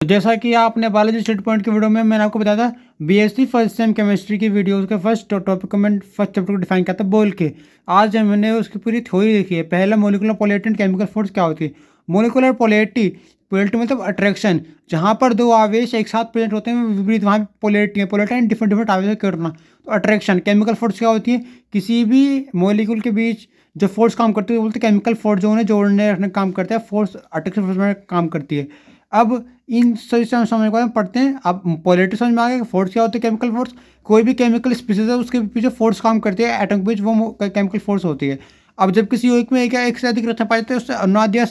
तो जैसा कि आपने बायोलॉजी स्टेट पॉइंट की वीडियो में मैंने आपको बताया था, बीएससी फर्स्ट सेम केमिस्ट्री की वीडियो के फर्स्ट टॉपिक को मैंने फर्स्ट चैप्टर को डिफाइन किया था बोल के। आज मैंने उसकी पूरी थ्योरी देखी है। पहला, molecular polarity and chemical force क्या होती है। मोलिकुलर पोलैरिटी, पोलैरिटी मतलब अट्रैक्शन, जहाँ पर दो आवेश एक साथ प्रेजेंट होते हैं विपरीत, वहाँ पोलैरिटी है। पोलैरिटी डिफरेंट डिफरेंट आवेश करना। तो अट्रैक्शन। केमिकल फोर्स क्या होती है, किसी भी मोलिकुल के बीच जो फोर्स काम करती है बोलते हैं केमिकल फोर्स, जो उन्हें जोड़ने रखने का काम करता है। फोर्स अट्रैक्शन फोर्स में काम करती है। अब इन सभी समझ को हम पढ़ते हैं। अब पोलैरिटी समझ में आ गया, फोर्स क्या होता है, केमिकल फोर्स। कोई भी केमिकल स्पीसीज है उसके पीछे फोर्स काम करती है एटम के बीच, वो केमिकल फोर्स होती है। अब जब किसी यौगिक में एक से अधिक रचना पाई जाती है उससे अनुनाद या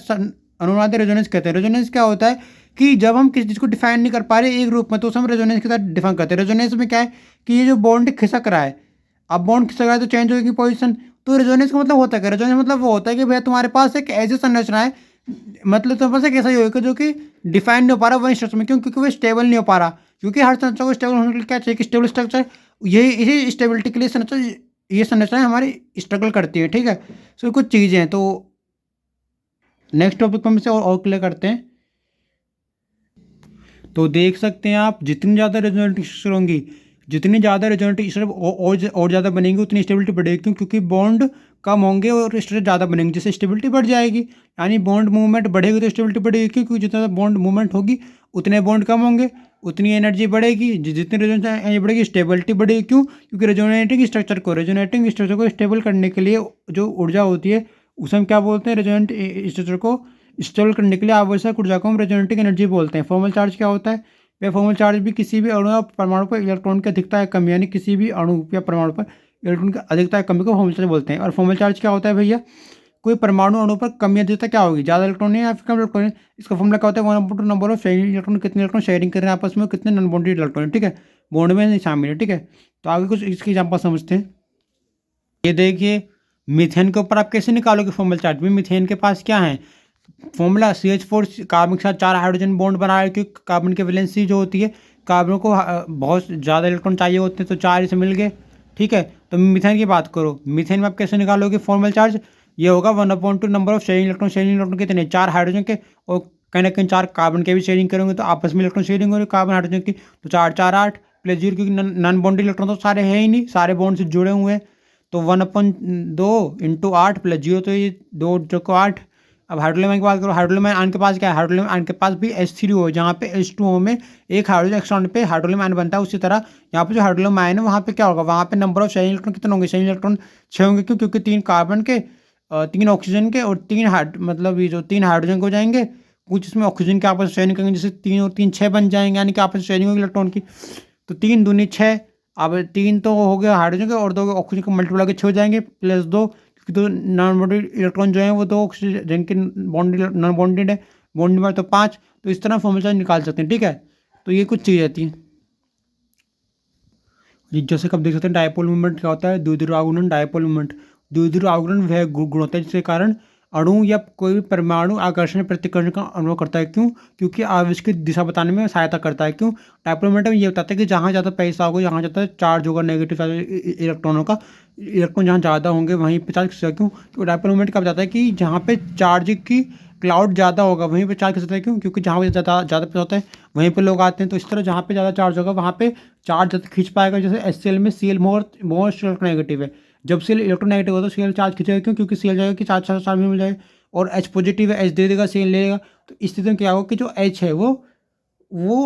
रेजोनेंस कहते हैं। रेजोनेंस क्या होता है कि जब हम किसी चीज़ को डिफाइन नहीं कर पा रहे एक रूप में, तो उसे हम रेजोनेंस के साथ डिफाइन करते हैं। रेजोनेंस में क्या है कि ये जो बॉन्ड खिसक रहा है, अब बॉन्ड खिसक रहा है तो चेंज होगी पोजिशन। तो रेजोनेंस का मतलब होता है, रेजोनेंस मतलब वो होता है कि भैया तुम्हारे पास एक ऐसी संरचना है, मतलब तुम्हारे पास एक ऐसा यौगिक है जो कि डिफाइन नहीं हो पा रहा वही स्ट्रक्चर में। क्यों? क्योंकि वो स्टेबल नहीं हो पा रहा। क्योंकि हर संरचना को स्टेबल होने के लिए क्या चाहिए कि स्टेबल स्ट्रक्चर। यही इसी स्टेबिलिटी के लिए संरचना, ये संरचनाएं हमारी स्ट्रगल करती है। ठीक है, सो कुछ चीज़ें हैं। तो नेक्स्ट टॉपिक पर हम इसे और क्लियर करते हैं। तो देख सकते हैं आप, जितनी ज़्यादा रेजोनेटिंग स्ट्रक्चर होंगी, जितनी ज़्यादा रेजोनेटिंग स्ट्रक्चर और ज़्यादा बनेंगी उतनी स्टेबिलिटी बढ़ेगी। क्यों? क्योंकि बॉन्ड कम होंगे और स्ट्रक्चर ज़्यादा बनेंगे, जिससे स्टेबिलिटी बढ़ जाएगी। यानी बॉन्ड मूवमेंट बढ़ेगी तो स्टेबिलिटी बढ़ेगी। क्यों? क्योंकि जितना बॉन्ड मूवमेंट होगी उतने बॉन्ड कम होंगे, उतनी एनर्जी बढ़ेगी। जितनी रेजोनेटिंग एनर्जी बढ़ेगी स्टेबिलिटी बढ़ेगी। क्यों? क्योंकि रेजोनेटिंग स्ट्रक्चर को स्टेबल करने के लिए जो ऊर्जा होती है उसे हम क्या बोलते हैं, रेजोनेंट स्ट्रक्चर को स्टेबल करने के लिए आवश्यक ऊर्जा को हम रेजोनेटिंग एनर्जी बोलते हैं। फॉर्मल चार्ज क्या होता है? वह फॉर्मल चार्ज भी किसी भी अणु या परमाणु पर इलेक्ट्रॉन की अधिकता या कमी, यानी किसी भी अणु या परमाणु पर इलेक्ट्रॉन की अधिकता या कमी को फॉर्मल चार्ज बोलते हैं। और फॉर्मल चार्ज क्या होता है भैया, कोई परमाणु अणु पर कमी या अधिकता क्या होगी, ज़्यादा इलेक्ट्रॉन है या फिर कम इलेक्ट्रॉन है। इसका फॉर्मूला क्या होता है, 1/2 नंबर ऑफ शेयरिंग इलेक्ट्रॉन, कितने इलेक्ट्रॉन शेयरिंग कर रहे हैं आपस में, कितने नॉन बॉन्डेड इलेक्ट्रॉन है। ठीक है, बॉन्ड में नहीं शामिल है। ठीक है, तो आगे कुछ इसकी एग्जाम्पल समझते हैं। ये देखिए, मीथेन के ऊपर आप कैसे निकालोगे फॉर्मल चार्ज में। मीथेन के पास क्या है फॉर्मूला, CH4 कार्बन के साथ 4 हाइड्रोजन बॉन्ड बना रहा है। क्योंकि कार्बन की वैलेंसी जो होती है, कार्बन को बहुत ज़्यादा इलेक्ट्रॉन चाहिए होते हैं, तो 4 इसे मिल गए। ठीक है, तो मीथेन की बात करो, मीथेन में आप कैसे निकालोगे फॉर्मल चार्ज। ये होगा 1/2 number of sharing electron. Sharing electron कितने, 4 हाइड्रोजन के, और कहीं ना कहीं 4 कार्बन के भी शेयरिंग करेंगे, तो आपस में इलेक्ट्रॉन शेयरिंग हो रही है कार्बन हाइड्रोजन की। तो 4 4 8 प्लस 0, क्योंकि नॉन बॉन्डेड इलेक्ट्रॉन तो सारे हैं ही नहीं, सारे बॉन्ड से जुड़े हुए हैं। तो 1/2 इंटू 8 प्लस 0, तो ये 2 जो को 8। अब हाइड्रोजन आयन की बात करो, हाइड्रोजन आयन के पास क्या है, हाइड्रोजन आयन के पास भी H3O, जहाँ पे H2O में एक हाइड्रोजन एक्स्ट्रॉन पे हाइड्रोजन आयन बनता है। उसी तरह यहाँ पे जो हाइड्रोजन आयन है वहाँ पे क्या होगा, वहाँ पे नंबर ऑफ शेयरिंग इलेक्ट्रॉन कितने होंगे, शेयरिंग इलेक्ट्रॉन 6 होंगे। क्यों? क्योंकि 3 कार्बन के, 3 ऑक्सीजन के और 3 मतलब ये जो 3 हाइड्रोजन के हो जाएंगे, कुछ इसमें ऑक्सीजन के आपस में शेयरिंग करेंगे, जैसे 3 और 3 6 बन जाएंगे, यानी कि आपस में शेयरिंग होगी इलेक्ट्रॉन की। तो 3 दूनी 6। अब 3 तो हो गया हाइड्रोजन के और 2 ऑक्सीजन को मल्टीप्लाई के 6 हो जाएंगे, प्लस 2, क्योंकि 2 नॉन बॉन्डेड इलेक्ट्रॉन जो है वो 2 ऑक्सीजन के बॉन्डेड नॉन बॉन्डेड है, बॉन्ड में तो 5। तो इस तरह फॉर्मूला निकाल सकते हैं। ठीक है, तो ये कुछ चीज़ रहती है। जैसे कब देख सकते हैं डायपोल मूवमेंट क्या होता है, द्विध्रुव आघूर्ण। डायपोल मूवमेंट, द्विध्रुव आघूर्ण वह गुण होता है जिसके कारण अणु या कोई भी परमाणु आकर्षण प्रतिकर्षण का अनुभव करता है। क्यों? क्योंकि आवेश की दिशा बताने में सहायता करता है। क्यों? डायपोल मूवमेंट में ये बताता है कि जहाँ ज़्यादा पैसा होगा, जहाँ ज़्यादा चार्ज होगा, नेगेटिव चार्ज इलेक्ट्रॉनों का, इलेक्ट्रॉन जहाँ ज़्यादा होंगे वहीं पर चार्ज खिंचेगा। क्यों? क्योंकि डायपोल मूवमेंट क्या बताता है कि जहाँ पे चार्ज की क्लाउड ज़्यादा होगा वहीं पे चार्ज खिंचता है। क्यों? क्योंकि जहाँ पे ज़्यादा ज़्यादा पैसा होता है वहीं पे लोग आते हैं। तो इस तरह जहाँ पे ज़्यादा चार्ज होगा वहाँ पे चार्ज ज़्यादा खींच पाएगा। जैसे HCl में Cl मोस्ट इलेक्ट्रोनेगेटिव है, जब Cl इलेक्ट्रोनेगेटिव होगा तो Cl चार्ज खींचेगा। क्यों? क्योंकि Cl जाएगा कि चार्ज चार्ज चार्ज में मिल जाएगा, और H पॉजिटिव है, H दे देगा, Cl ले लेगा। तो इस स्थिति में क्या होगा कि जो H है वो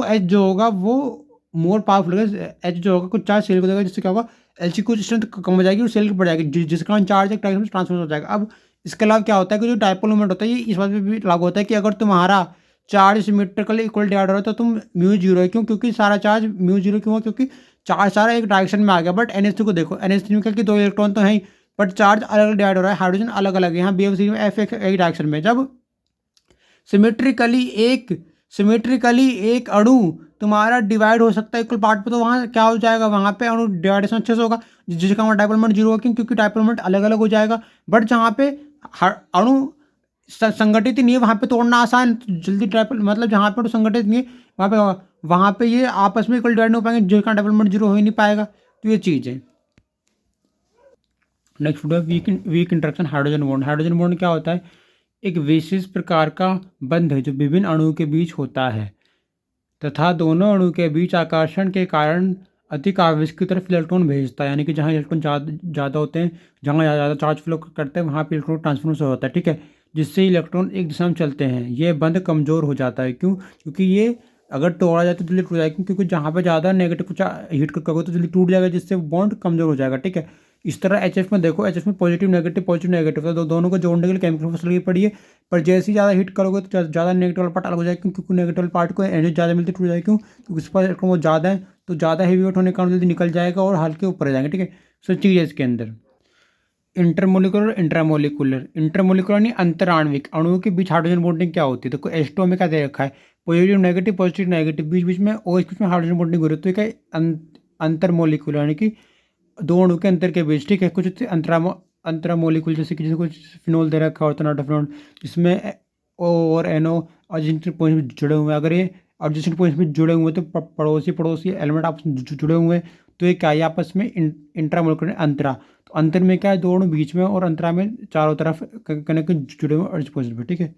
H जो होगा वो मोर पावरफुल होगा। H जो होगा कुछ चार्ज Cl को देगा, जिससे क्या होगा H की कुछ स्ट्रेंथ कम हो जाएगी और Cl की बढ़ जाएगी, जिसके कारण चार्ज एक ट्रांसफर हो जाएगा। अब इसके अलावा क्या होता है कि जो डायपोल मोमेंट होता है ये इस बात पे भी लागू होता है कि अगर तुम्हारा चार्ज सिमेट्रिकली इक्वल डिवाइड हो रहा है तो तुम म्यू जीरो है। क्यों? क्योंकि सारा चार्ज म्यू जीरो क्यों है, क्योंकि चार्ज सारा एक डायरेक्शन में आ गया। बट NH3 को देखो, NH3 में क्या कि 2 इलेक्ट्रॉन तो हैं ही, बट चार्ज अलग अलग डिवाइड हो रहा है, हाइड्रोजन अलग अलग है। यहाँ BF3 में F एक डायरेक्शन में। जब सिमेट्रिकली एक अणु तुम्हारा डिवाइड हो सकता है इक्वल पार्ट पे, तो वहाँ क्या हो जाएगा, वहाँ पे अणु डिवाइडेशन अच्छे से होगा, जिसका हमारा डायपोल मोमेंट जीरो होगा। क्योंकि डायपोल मोमेंट अलग अलग हो जाएगा। बट जहाँ पे अणु संगठित ही नहीं है वहाँ पे तोड़ना आसान, जल्दी डायपोल मतलब जहाँ पे अणु संगठित नहीं है वहाँ पे ये आपस में इक्वल डिवाइड नहीं हो पाएंगे, जिसका डायपोल मोमेंट जीरो हो ही नहीं पाएगा। तो ये चीज़ है। Next weak interaction hydrogen bond. Hydrogen bond क्या होता है, एक विशेष प्रकार का बंध है जो विभिन्न अणुओं के बीच होता है। तथा दोनों अणु के बीच आकर्षण के कारण अधिक आवेश की तरफ इलेक्ट्रॉन भेजता है, यानी कि जहाँ इलेक्ट्रॉन ज़्यादा होते हैं, जहाँ ज़्यादा चार्ज फ्लो करते हैं, वहाँ पे इलेक्ट्रॉन ट्रांसफर होता है, ठीक है, जिससे इलेक्ट्रॉन एक दिशा में चलते हैं। ये बंध कमज़ोर हो जाता है। क्यों? क्योंकि ये अगर तोड़ा जाए तो जल्दी टूट जाएगा, क्योंकि जहाँ पे ज़्यादा नेगेटिव कुछ हीट करोगे तो जल्दी टूट जाएगा, जिससे बॉन्ड कमज़ोर हो जाएगा, ठीक है। इस तरह एच में देखो, एच में पॉजिटिव नेगेटिव तो दोनों को जोड़ने के लिए केमिकल फसल लगी पड़ी है। पर जैसे ही ज़्यादा हीट करोगे तो ज़्यादा नेगेटिव वाला पार्ट अलग हो जाएगा, क्योंकि नेगेटिव पार्ट को एनर्जी ज़्यादा मिलती टूट जाएगी। क्यों? क्योंकि उस पर इलेक्ट्रॉन बहुत ज़्यादा है, तो ज़्यादा हेवी वेट होने के कारण जल्दी निकल जाएगा और हल्के ऊपर आ जाएंगे, ठीक है। सो चीज़ है इसके अंदर इंटरमोलिकुलर इंटरमोलिकुलर यानी अंतराण्विक अणुओं के बीच हाइड्रोजन बॉन्डिंग क्या होती है? देखो H2 में क्या दे रखा है, पॉजिटिव नेगेटिव बीच बीच में और बीच में हाइड्रोजन बॉन्डिंग हो रही है, तो ये क्या अंतरमोलिकुलर यानी कि दो अणु के अंतर के बीच, ठीक है। कुछ अंतरामोलिकुल जैसे कि कुछ फिनोल दे रखा होता है, नाइट्रोफिनोल, जिसमें O और NO अर्जेंटिन पॉइंट में जुड़े हुए हैं। अगर ये अर्जेंटिन पॉइंट में जुड़े हुए हैं तो पड़ोसी एलिमेंट आपस में जुड़े हुए हैं, तो ये क्या है, आपस में इंट्रामोलिकुलर अंतरा। तो अंतर में क्या है, दो अणु बीच में और अंतरा में चारों तरफ कनेक्ट जुड़े हुए अर्ज पोजिशन पे, ठीक है।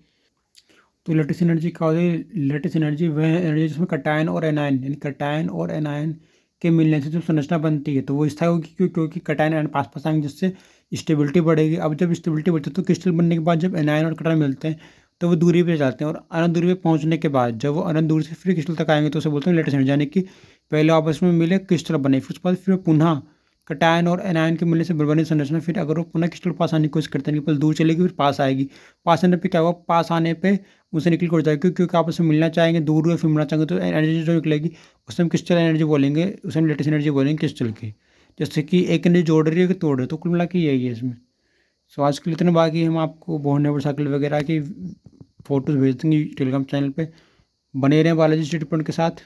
तो लेटेस्ट एनर्जी क्या होती है? लेटेस्ट एनर्जी वह एनर्जी जिसमें कटायन और एनायन, यानी कटायन और एनायन के मिलने से जो संरचना बनती है, तो वो स्थायी होगी। क्योंकि कटायन एनायन पास पास आएंगे, जिससे स्टेबिलिटी बढ़ेगी। अब जब स्टेबिलिटी बढ़ती है तो क्रिस्टल बनने के बाद जब एनायन और कटायन मिलते हैं तो वो दूरी पे जाते हैं, और अनंत दूरी पे पहुंचने के बाद जब वो अनंत दूरी से फिर क्रिस्टल तक आएंगे तो उसे बोलते हैं लेटेस्ट एनर्जी, यानी कि पहले आपस में मिले क्रिस्टल बने, फिर उसके बाद फिर पुनः कटायन और एनायन के मिलने से बनी संरचना। फिर अगर वो पुनः क्रिस्टल पास आने की कोशिश करते हैं, पहले दूर चलेगी फिर पास आएगी, पास आने पे क्या होगा, पास आने पे उसे निकल कर जाएगी, क्योंकि आपस में मिलना चाहेंगे, दूर हुए फिर मिलना चाहेंगे, तो एनर्जी जो निकलेगी उसे हम क्रिस्टल एनर्जी बोलेंगे, उसे हम लेटेस्ट एनर्जी बोलेंगे क्रिस्टल की। जैसे कि एक एनर्जी जोड़ रही है कि तोड़ रही है, तो कुल मिला के यही है इसमें। सो आज के लिए इतना, बाकी हम आपको बहुत साइकिल वगैरह की फ़ोटोज़ भेज देंगे टेलीग्राम चैनल पे। बने रहें बालाजी स्टडी पॉइंट के साथ।